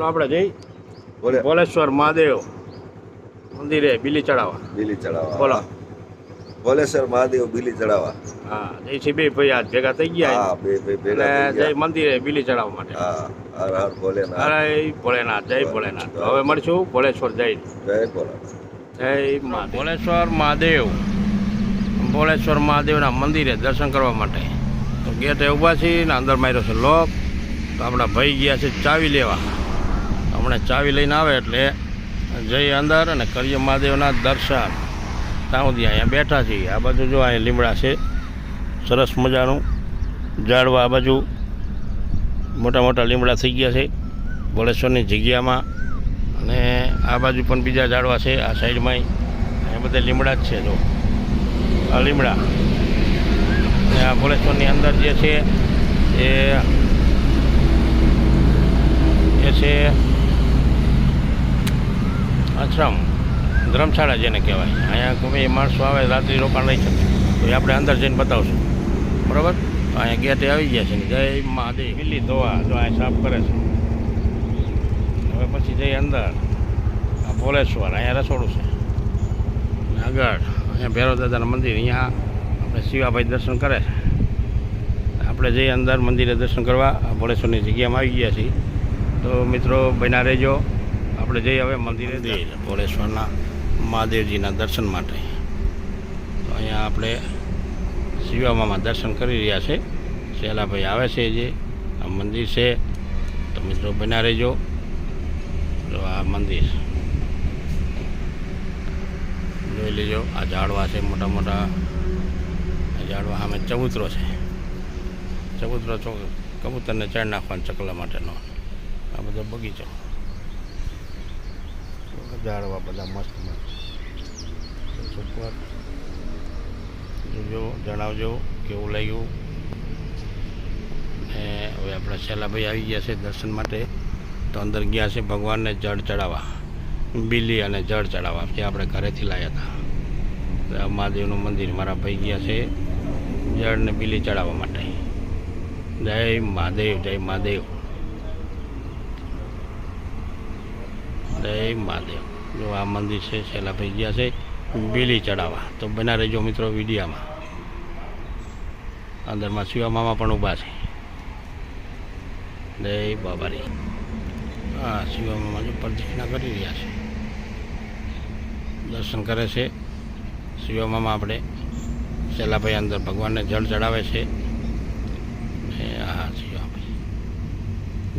આપણે જઈ બોલે ભોલેશ્વર મહાદેવ મંદિરે બીલી ચડાવવા. બીલી ચડાવવા. બોલો. ભોલેશ્વર મહાદેવ બીલી ચડાવવા. હા, જય બે ભાઈ આજ ભેગા થઈ ગયા. હા, બે ભેગા અને થઈ જય ગયા. મંદિરે બીલી ચડાવવા માટે. હા, હર હર ભોલેનાથ. અરે ભોલેનાથ, જય ભોલેનાથ. હવે મળશું ભોલેશ્વર જઈ. જય ભોલેનાથ. જય ભોલેશ્વર મહાદેવ. ભોલેશ્વર મહાદેવના મંદિરે દર્શન કરવા માટે તો ગેટે ઊભા છીએ ને અંદર માર્યો છે લોક. તો આપણા ભાઈ ગયા છે ચાવી લેવા. હમણાં ચાવી લઈને આવે એટલે જઈ અંદર અને કરીએ મહાદેવના દર્શન. ત્યાં સુધી અહીંયા બેઠા છીએ. આ બાજુ જો અહીંયા લીમડા છે સરસ મજાનું ઝાડવા. આ બાજુ મોટા મોટા લીમડા થઈ ગયા છે ભોલેશ્વરની જગ્યામાં. અને આ બાજુ પણ બીજા ઝાડવા છે. આ સાઈડમાંય અહીંયા બધા લીમડા જ છે. જો આ લીમડા. અને આ ભોલેશ્વરની અંદર જે છે એ છે આશ્રમ, ધર્મશાળા જેને કહેવાય. અહીંયા ગમે એ માણસો આવે રાત્રિ રોકાણ રહી શકે. તો એ આપણે અંદર જઈને બતાવશું, બરાબર. તો અહીંયા ગેટે આવી ગયા છે ને જય મહાદેવ. બિલ્લી ધોવા જો અહીંયા સાફ કરે છે. હવે પછી જઈ અંદર આ ભોલેશ્વર. અહીંયા રસોડું છે. અને આગળ અહીંયા ભૈરવ દાદાનું મંદિર. અહીંયા આપણે શિવાભાઈ દર્શન કરે છે. આપણે જઈએ અંદર મંદિરે દર્શન કરવા. આ ભોલેશ્વરની જગ્યામાં આવી ગયા છીએ. તો મિત્રો બન્યા રહેજો. આપણે જઈએ હવે મંદિરે ભોલેશ્વરના મહાદેવજીના દર્શન માટે. તો અહીંયા આપણે શિવામામાં દર્શન કરી રહ્યા છે. શેલાભાઈ આવે છે જે આ મંદિર છે. તો મિત્રો બન્યા રહેજો. તો આ મંદિર જોઈ લેજો. આ ઝાડવા છે મોટા મોટા. આ ઝાડવા સામે ચબૂતરો છે. ચબૂતરો કબૂતરને ચડ નાખવાનો ચકલા માટેનો. આ બધો બગીચો. ઝાડવા બધા મસ્ત મસ્ત. સુપર. જોજો, જણાવજો કેવું લાગ્યું. ને હવે આપણા શેલાભાઈ આવી ગયા છે દર્શન માટે. તો અંદર ગયા છે ભગવાનને જળ ચડાવવા. બીલી અને જળ ચડાવવા જે આપણે ઘરેથી લાવ્યા હતા. મહાદેવનું મંદિર. મારા ભાઈ ગયા છે જળને બીલી ચડાવવા માટે. જય મહાદેવ, જય મહાદેવ, જય મહાદેવ. જો આ મંદિર છે. શેલાભાઈ ગયા છે બીલી ચડાવવા. તો બના રહેજો મિત્રો વિડીયામાં. અંદરમાં શિવા મામા પણ ઊભા છે. જય બાબારી. હા, શિવા મામા જો પ્રદક્ષિણા કરી રહ્યા છે. દર્શન કરે છે શિવા મામા. આપણે શેલાભાઈ અંદર ભગવાનને જળ ચડાવે છે. હા, શિવાભાઈ.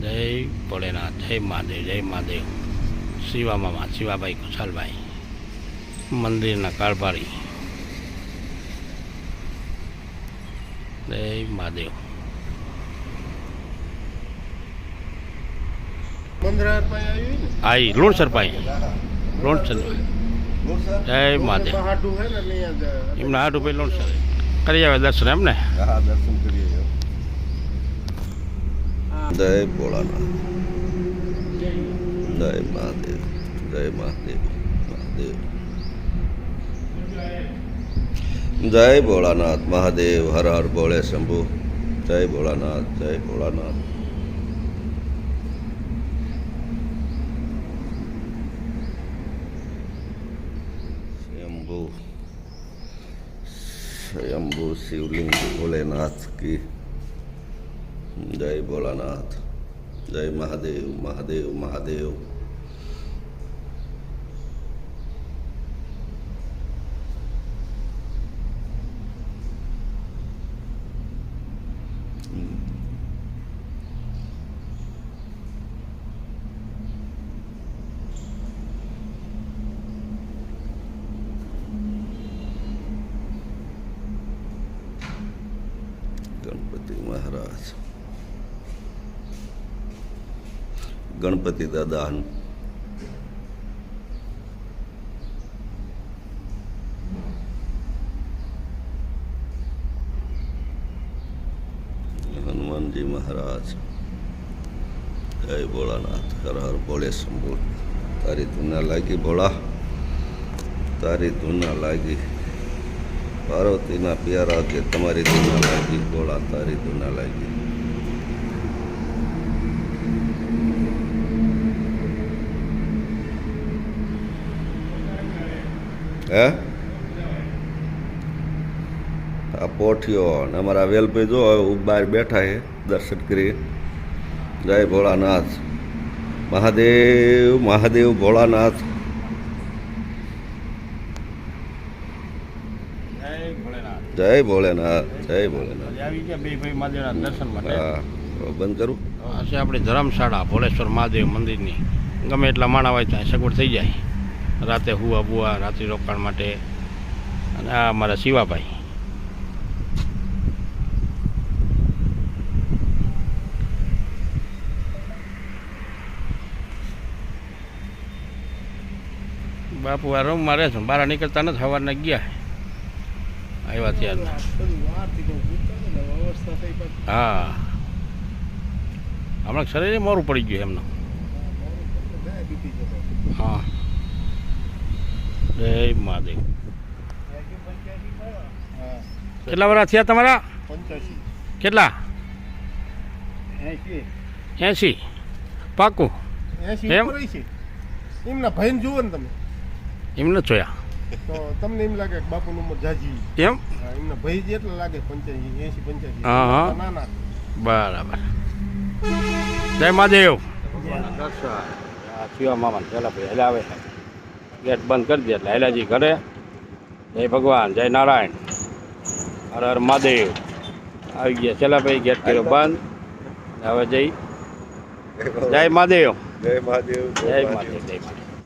જય ભોલેનાથ, જય મહાદેવ, જય મહાદેવ. શિવા મામા, શિવાભાઈ કુશાલભાઈ, મંદિરના કાળભારી. જય મહાદેવ. આઈ લુણસર પાઈ. લુણસર. જય મહાદેવ. એમના હાથ ઉપર લુણસર કરી આવે દર્શન એમ ને. હા, દર્શન કરીએ. જય ભોળાનાથ. જય મહાદેવ, જય મહાદેવ, મહાદેવ. જય ભોળાનાથ મહાદેવ. હર હર ભોળે શંભુ. જય ભોળાનાથ, જય ભોળાનાથ. સ્વયંભુ સ્વયંભુ શિવલિંગ ભોલેનાથ કી જય ભોળાનાથ. જય મહાદેવ, મહાદેવ, મહાદેવ. ગણપતિ મહારાજ. ગણપતિ દાદા. હનુમાનજી મહારાજ. જય ભોળાનાથ. હર હર ભોળે શંભુ. તારી ધૂન લાગી ભોળા, તારી ધૂન લાગી. પાર્વતીના પ્યારા કે તમારી ધૂન લાગી ભોળા, તારી ધૂન લાગી. હે આ પોઠિયો અને અમારા વેલભાઈ જો હવે બહાર બેઠા છે દર્શન કરી. જય ભોળાનાથ. મહાદેવ મહાદેવ ભોળાનાથ. જય ભોળેનાથ. જય ભોળેનાથ. જય ભોળેનાથ. આવી ગયા બે ભાઈ મહાદેવના દર્શન માટે. હા હવે બંધ કરું. આ છે આપણી ધર્મશાળા ભોળેશ્વર મહાદેવ મંદિરની. ગમે એટલા માણા હોય ત્યાં સગવડ થઈ જાય રાતે હુવા બુવા રાત્રિ રોકાણ માટે. અને આ અમારા શિવાભાઈ. બાપુ આ રૂમમાં રહે છે બહાર નીકળતા નથી સવારના ગયા આવ્યા ત્યારના. હા હમણાં શરીરે મોરું પડી ગયું એમનું. હા જય મહાદેવ. કેટલા વર્ષ થયા તમારા? 85. કેટલા? 80 પાકું? 80 એમ? ઉપર હોય છે. એમના ભાઈને જુઓ ને તમે એમ નથી જોયા તો તમને એમ લાગે કે બાપુની ઉંમર જાજી. એમ? હા, એમના ભાઈ જેટલા લાગે 85 85. હા, હા. ના ના બરાબર. જય મહાદેવ. શિવા મામા પેલા ભાઈ હેલા આવે ગેટ બંધ કરી દે એટલે હેલાજી ઘરે. જય ભગવાન જય નારાયણ હર હર મહાદેવ. આવી ગયા છેલ્લા ભાઈ ગેટ કર્યો બંધ. હવે જય મહાદેવ. જય મહાદેવ. જય મહાદેવ જય મહાદેવ.